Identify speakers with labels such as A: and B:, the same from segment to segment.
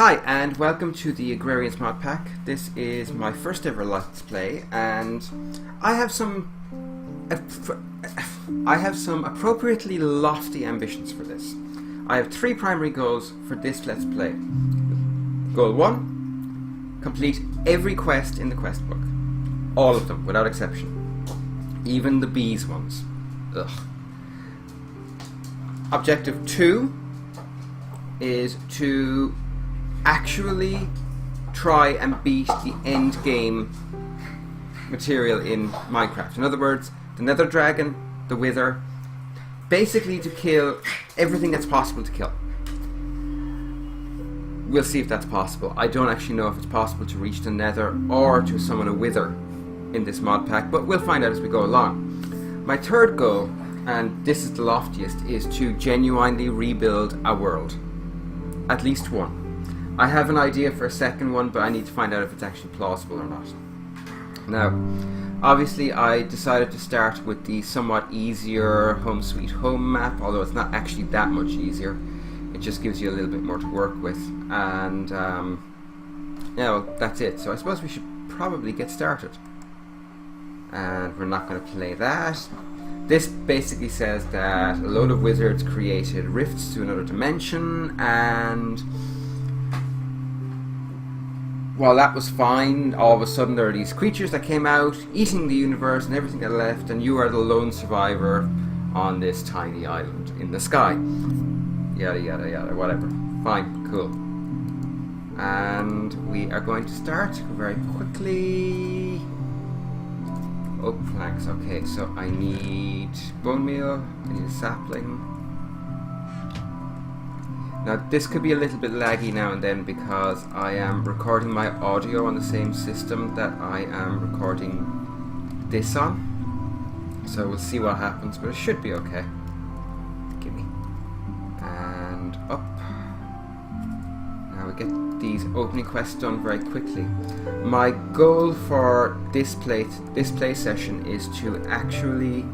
A: Hi and welcome to the Agrarian mod pack. This is my first ever Let's Play and I have some appropriately lofty ambitions for this. I have three primary goals for this Let's Play. Goal 1, complete every quest in the quest book. All of them, without exception. Even the bees ones. Ugh. Objective 2 is to actually try and beat the end game material in Minecraft. In other words, the Nether Dragon, the Wither, basically to kill everything that's possible to kill. We'll see if that's possible. I don't actually know if it's possible to reach the Nether or to summon a Wither in this mod pack, but we'll find out as we go along. My third goal, and this is the loftiest, is to genuinely rebuild a world. At least one. I have an idea for a second one, but I need to find out if it's actually plausible or not. Now, obviously I decided to start with the somewhat easier Home Sweet Home map, although it's not actually that much easier. It just gives you a little bit more to work with, and yeah, well, that's it. So I suppose we should probably get started. And we're not going to play that. This basically says that a load of wizards created rifts to another dimension, and while that was fine, all of a sudden there are these creatures that came out, eating the universe and everything that left, and you are the lone survivor on this tiny island in the sky. Yada yada yada, whatever. Fine, cool. And we are going to start very quickly. Oak planks, okay, so I need bone meal, I need a sapling. Now this could be a little bit laggy now and then because I am recording my audio on the same system that I am recording this on. So we'll see what happens, but it should be okay. Gimme. And up. Now we get these opening quests done very quickly. My goal for this play session is to actually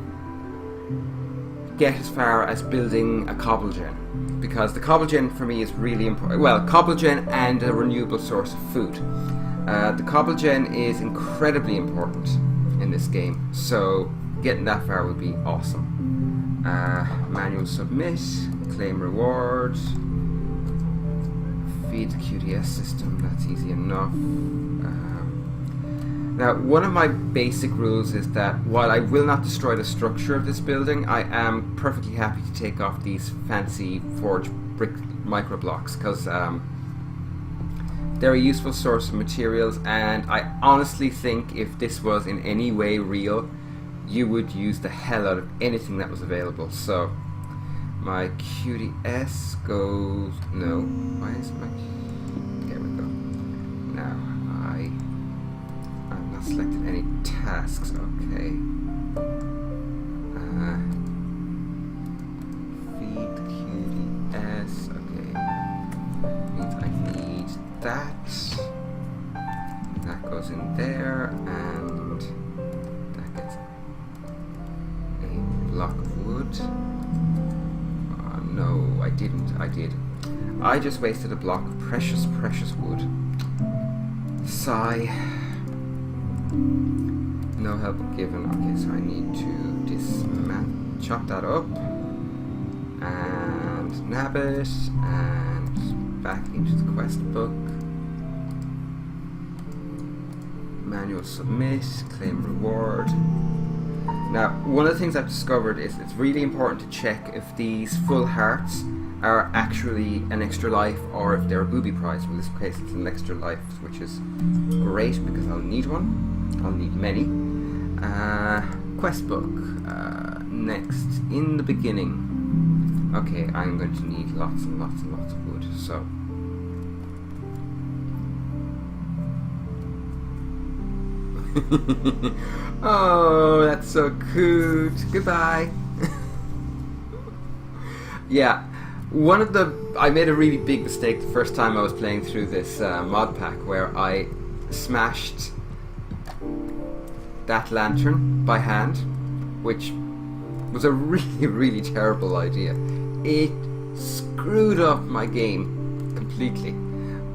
A: get as far as building a cobble gen, because the cobble gen for me is really important. Well, cobble gen and a renewable source of food. The cobble gen is incredibly important in this game, so getting that far would be awesome. Manual submit, claim reward, feed the QDS system, that's easy enough. Now, one of my basic rules is that while I will not destroy the structure of this building, I am perfectly happy to take off these fancy forged brick micro blocks, because they're a useful source of materials, and I honestly think if this was in any way real, you would use the hell out of anything that was available. So my QDS goes... no, why is my... there we go. Now I've not selected any tasks, okay. Feed QDS, okay. Means I need that. That goes in there, and that gets a block of wood. Oh no, I didn't. I did. I just wasted a block of precious wood. Sigh. No help given. Okay, so I need to chop that up and nab it and back into the quest book. Manual submit, claim reward. Now, one of the things I've discovered is it's really important to check if these full hearts are actually an extra life or if they're a booby prize. In this case it's an extra life, which is great because I'll need one. I'll need many. Quest book. Next, in the beginning. Okay, I'm going to need lots and lots and lots of wood, so... oh, that's so cute. Goodbye. Yeah, I made a really big mistake the first time I was playing through this mod pack, where I smashed that lantern by hand, which was a really terrible idea. It screwed up my game completely.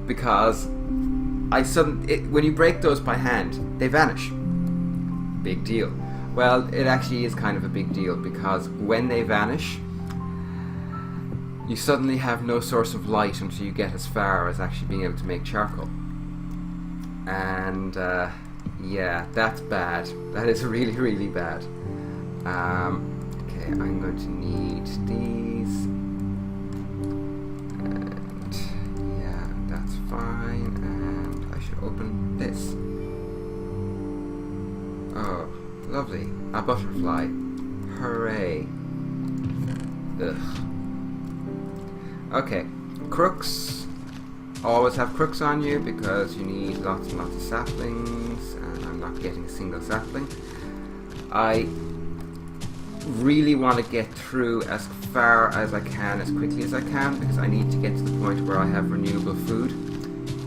A: because when you break those by hand, they vanish. Big deal. Well, it actually is kind of a big deal, because when they vanish, you suddenly have no source of light until you get as far as actually being able to make charcoal. And yeah, that's bad. That is really, really bad. Okay, I'm going to need these. And yeah, that's fine. And I should open this. Oh, lovely. A butterfly. Hooray. Ugh. Okay, crooks. Always have crooks on you because you need lots and lots of saplings, and I'm not getting a single sapling. I really want to get through as far as I can, as quickly as I can, because I need to get to the point where I have renewable food.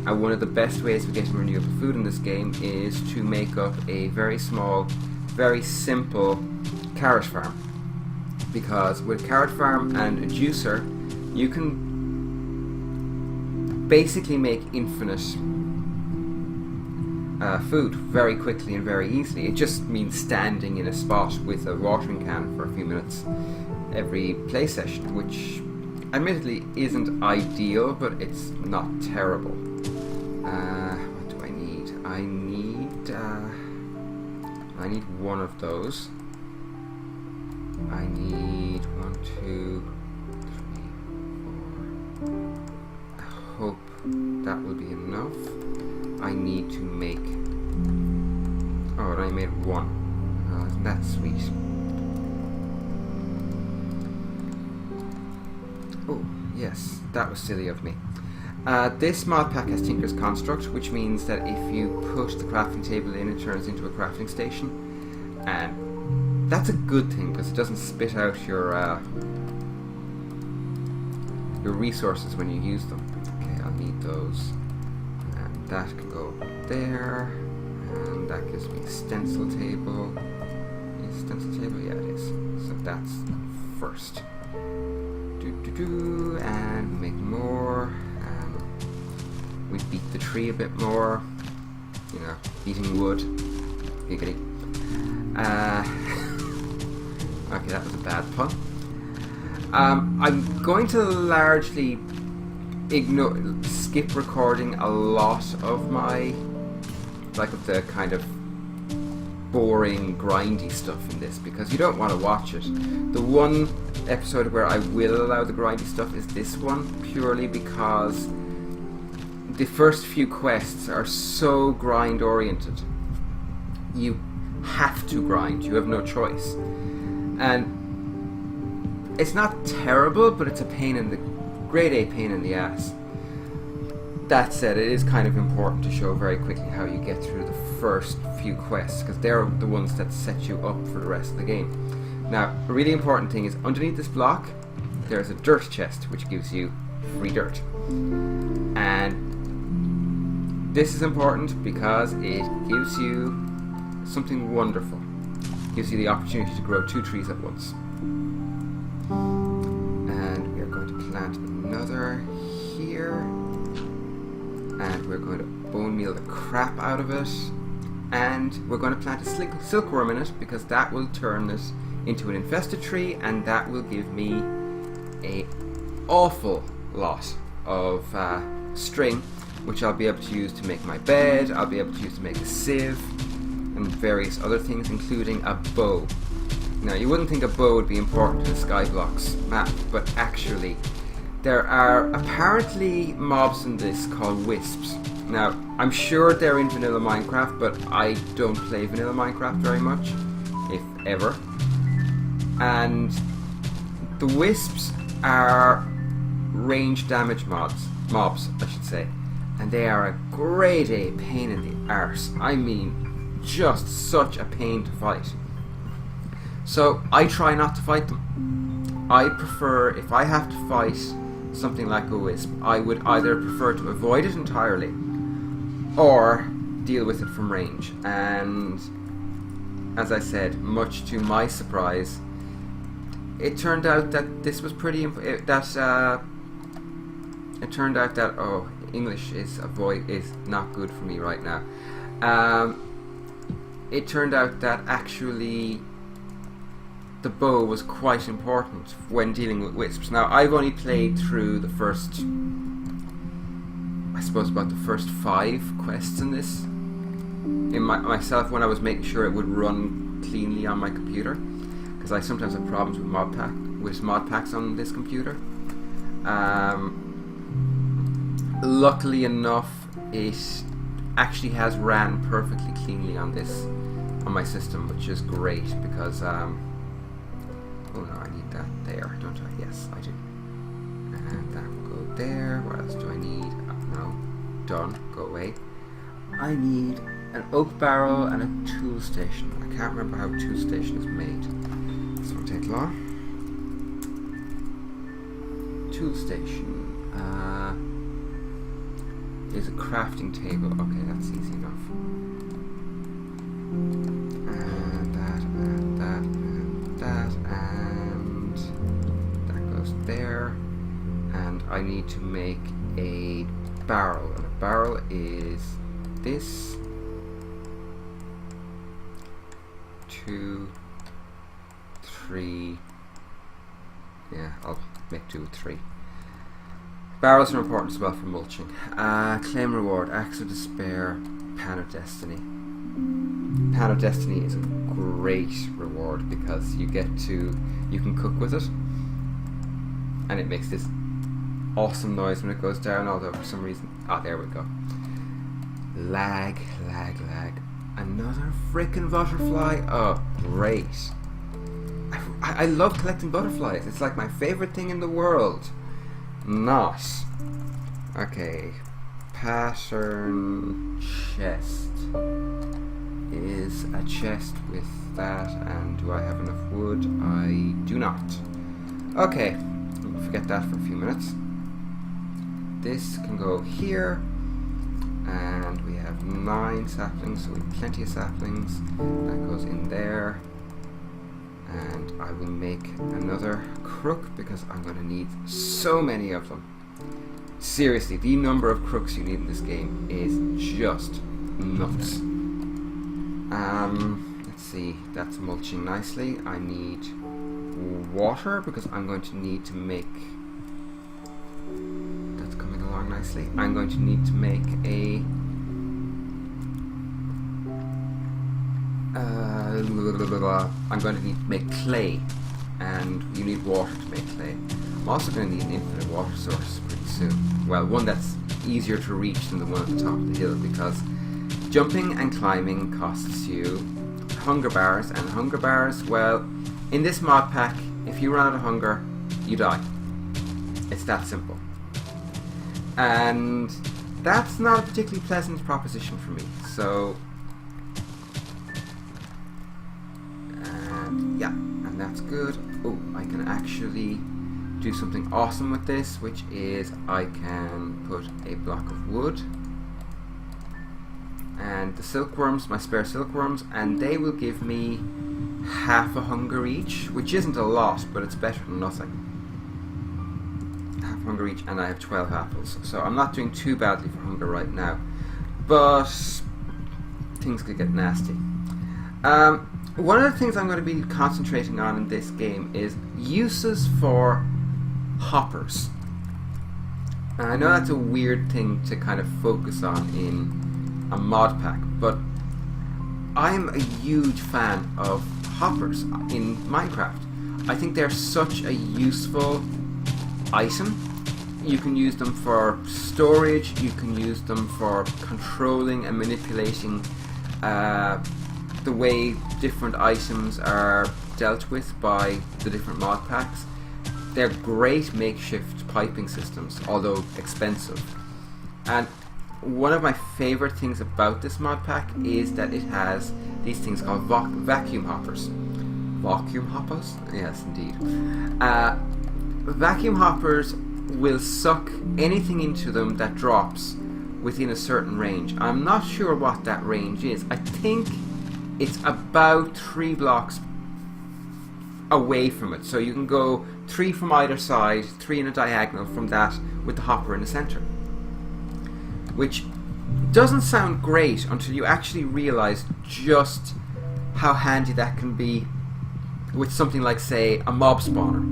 A: And one of the best ways of getting renewable food in this game is to make up a very small, very simple carrot farm. Because with carrot farm and a juicer, you can basically make infinite food very quickly and very easily. It just means standing in a spot with a watering can for a few minutes every play session, which admittedly isn't ideal, but it's not terrible. What do I need? I need one of those. I need 1, 2, 3, 4. I hope that will be enough. I need to make... Oh, and I made one. Oh, isn't that sweet? Oh, yes, that was silly of me. This mod pack has Tinker's Construct, which means that if you put the crafting table in, it turns into a crafting station. And that's a good thing, because it doesn't spit out your resources when you use them. Okay, I'll need those. And that can go there. And that gives me a stencil table. Is it a stencil table? Yeah, it is. So that's first. And we make more. We beat the tree a bit more. You know, beating wood. Giggity. Okay, that was a bad pun. I'm going to largely skip recording a lot of the kind of boring, grindy stuff in this, because you don't want to watch it. The one episode where I will allow the grindy stuff is this one, purely because the first few quests are so grind oriented. You have to grind, you have no choice. And it's not terrible, but it's a grade A pain in the ass. That said, it is kind of important to show very quickly how you get through the first few quests, because they're the ones that set you up for the rest of the game. Now, a really important thing is underneath this block, there's a dirt chest, which gives you free dirt. And this is important because it gives you something wonderful. It gives you the opportunity to grow 2 trees at once. And we are going to plant another here. And we're going to bone meal the crap out of it. And we're going to plant a silkworm in it, because that will turn it into an infested tree, and that will give me an awful lot of string, which I'll be able to use to make my bed, I'll be able to use to make a sieve, and various other things, including a bow. Now, you wouldn't think a bow would be important in the Skyblocks map, but actually, there are apparently mobs in this called wisps. Now, I'm sure they're in vanilla Minecraft, but I don't play vanilla Minecraft very much, if ever. And the wisps are range damage mobs, I should say. And they are a grade A pain in the arse. I mean, just such a pain to fight. So I try not to fight them. I prefer, if I have to fight something like a wisp, I would either prefer to avoid it entirely or deal with it from range. And as I said, much to my surprise, it turned out that this was pretty it turned out that English is not good for me right now. It turned out that actually the bow was quite important when dealing with wisps. Now, I've only played through the first, I suppose, about the first 5 quests in this. In myself, when I was making sure it would run cleanly on my computer, because I sometimes have problems with mod packs on this computer. Luckily enough, it actually has ran perfectly cleanly on my system, which is great because oh no, I need that there, don't I? Yes, I do. And that will go there. What else do I need? No, done. Go away. I need an oak barrel and a tool station. I can't remember how a tool station is made. This won't take long. Tool station is a crafting table. Okay, that's easy enough. And that, and that, and that, and that goes there. And I need to make a barrel, and a barrel is this. 2, 3. Yeah, I'll make 2 with 3. Barrels are important as well for mulching. Claim reward, Axe of Despair, Pan of Destiny. Pan of Destiny is a great reward because you can cook with it, and it makes this awesome noise when it goes down, although for some reason, there we go. Lag. Another frickin' butterfly. Oh, great. I love collecting butterflies. It's like my favorite thing in the world. Not. Okay. Pattern chest is a chest with that, and do I have enough wood? I do not. Okay. We'll forget that for a few minutes. This can go here. And we have 9 saplings, so we have plenty of saplings. That goes in there. And I will make another crook because I'm going to need so many of them. Seriously, the number of crooks you need in this game is just nuts. Let's see, that's mulching nicely. I need water because I'm going to need to make... That's coming along nicely. I'm going to need to make a... I'm going to need to make clay, and you need water to make clay. I'm also going to need an infinite water source pretty soon. Well, one that's easier to reach than the one at the top of the hill, because jumping and climbing costs you hunger bars, and hunger bars, well, in this mod pack, if you run out of hunger, you die. It's that simple. And that's not a particularly pleasant proposition for me, so... Yeah, and that's good. Oh, I can actually do something awesome with this, which is I can put a block of wood and the silkworms, my spare silkworms, and they will give me half a hunger each, which isn't a lot, but it's better than nothing. Half hunger each, and I have 12 apples, so I'm not doing too badly for hunger right now, but things could get nasty. One of the things I'm going to be concentrating on in this game is uses for hoppers. And I know that's a weird thing to kind of focus on in a mod pack, but I'm a huge fan of hoppers in Minecraft. I think they're such a useful item. You can use them for storage, you can use them for controlling and manipulating the way different items are dealt with by the different mod packs. They're great makeshift piping systems, although expensive. And one of my favorite things about this mod pack is that it has these things called vacuum hoppers. Vacuum hoppers? Yes, indeed. Vacuum hoppers will suck anything into them that drops within a certain range. I'm not sure what that range is. I think it's about 3 blocks away from it. So you can go 3 from either side, 3 in a diagonal from that with the hopper in the center. which doesn't sound great until you actually realize just how handy that can be with something like, say, a mob spawner.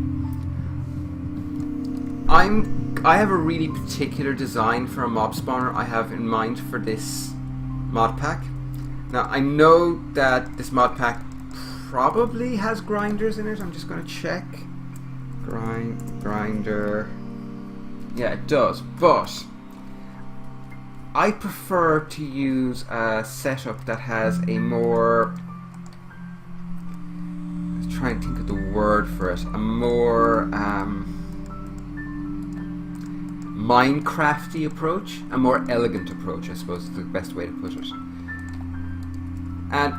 A: I have a really particular design for a mob spawner I have in mind for this mod pack. Now, I know that this mod pack probably has grinders in it. I'm just going to check. Grinder. Yeah, it does. But I prefer to use a setup that has a more... Let's try and think of the word for it. A more Minecrafty approach. A more elegant approach, I suppose, is the best way to put it. And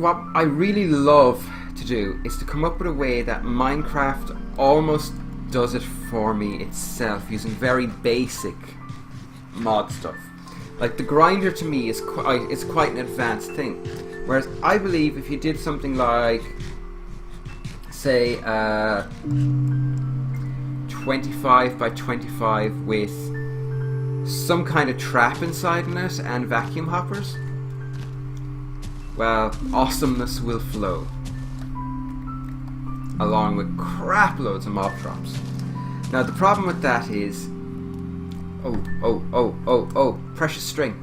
A: what I really love to do is to come up with a way that Minecraft almost does it for me itself, using very basic mod stuff. Like the grinder to me is quite an advanced thing, whereas I believe if you did something like, say, 25 by 25 with some kind of trap inside in it and vacuum hoppers, well, awesomeness will flow, along with crap loads of mob drops. Now the problem with that is, oh, precious string.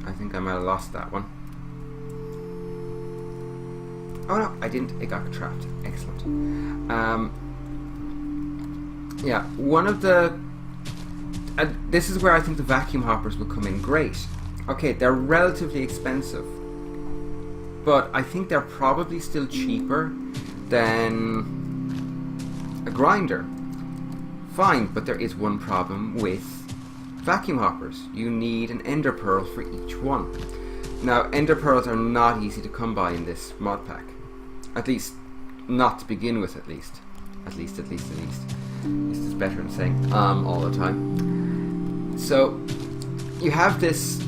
A: I think I might have lost that one. Oh no, I didn't, it got trapped. Excellent. Yeah, one of the... this is where I think the vacuum hoppers will come in great. Okay, they're relatively expensive, but I think they're probably still cheaper than a grinder. Fine, but there is one problem with vacuum hoppers. You need an ender pearl for each one. Now, ender pearls are not easy to come by in this mod pack. At least, not to begin with, at least. At least. This is better than saying all the time. So, you have this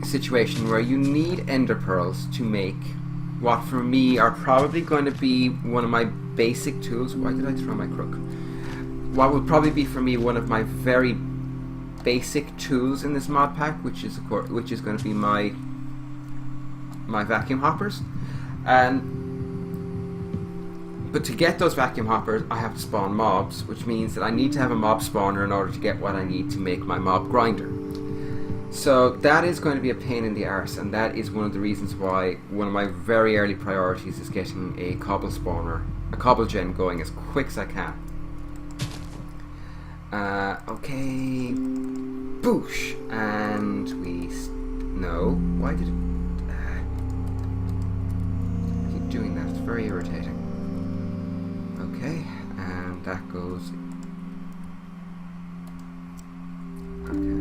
A: situation where you need ender pearls to make what for me are probably going to be one of my basic tools. Why did I throw my crook? What would probably be for me one of my very basic tools in this mod pack, which is going to be my vacuum hoppers. But to get those vacuum hoppers, I have to spawn mobs, which means that I need to have a mob spawner in order to get what I need to make my mob grinder. So that is going to be a pain in the arse, and that is one of the reasons why one of my very early priorities is getting a cobble spawner, a cobble gen going as quick as I can. Okay, boosh, and we no. Why did it? I keep doing that. It's very irritating. Okay, and that goes. Okay,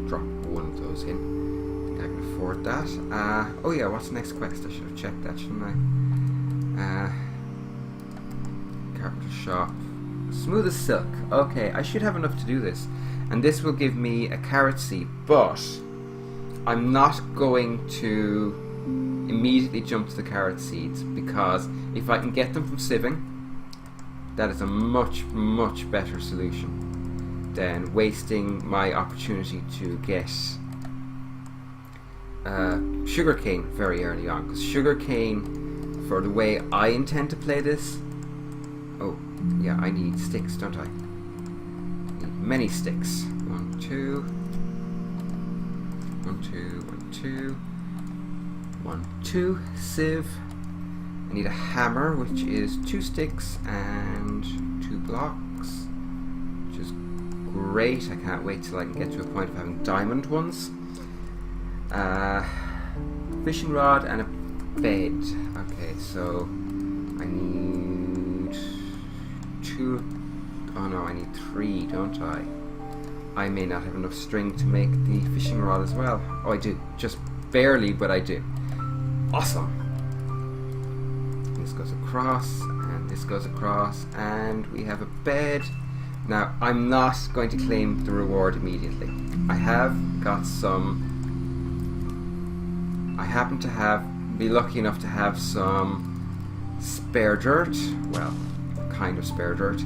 A: drop one of those in. I think I can afford that. Oh yeah, what's the next quest? I should have checked that, shouldn't I? Carpenter shop. Smooth as silk. Okay, I should have enough to do this. And this will give me a carrot seed, but I'm not going to immediately jump to the carrot seeds, because if I can get them from sieving, that is a much, much better solution than wasting my opportunity to get sugarcane very early on. Because sugarcane, for the way I intend to play this, oh yeah, I need sticks, don't I? Need many sticks. 1, 2, 1, 2, 1, 2, 1, 2, sieve. I need a hammer, which is 2 sticks and 2 blocks, which is great. I can't wait till I can get to a point of having diamond ones. Fishing rod and a bed. Okay, so I need 2. Oh no, I need 3, don't I? I may not have enough string to make the fishing rod as well. Oh, I do. Just barely, but I do. Awesome. This goes across, and this goes across, and we have a bed. Now, I'm not going to claim the reward immediately. I have got some... I happen to be lucky enough to have some spare dirt. Well, kind of spare dirt.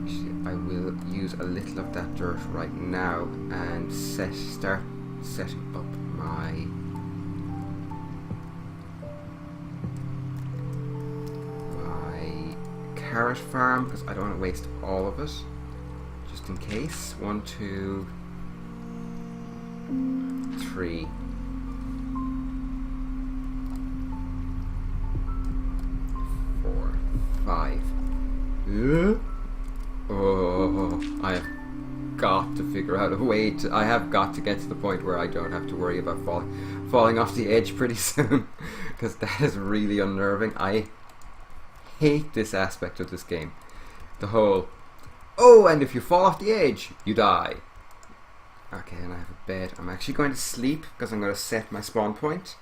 A: Actually, I will use a little of that dirt right now and start setting up my carrot farm, because I don't want to waste all of it, just in case. 1, 2, 3. 4, 5. Oh, I have got to figure out a way to. I have got to get to the point where I don't have to worry about falling off the edge pretty soon, because that is really unnerving. I hate this aspect of this game. The whole, oh, and if you fall off the edge, you die. Okay, and I have a bed. I'm actually going to sleep because I'm going to set my spawn point.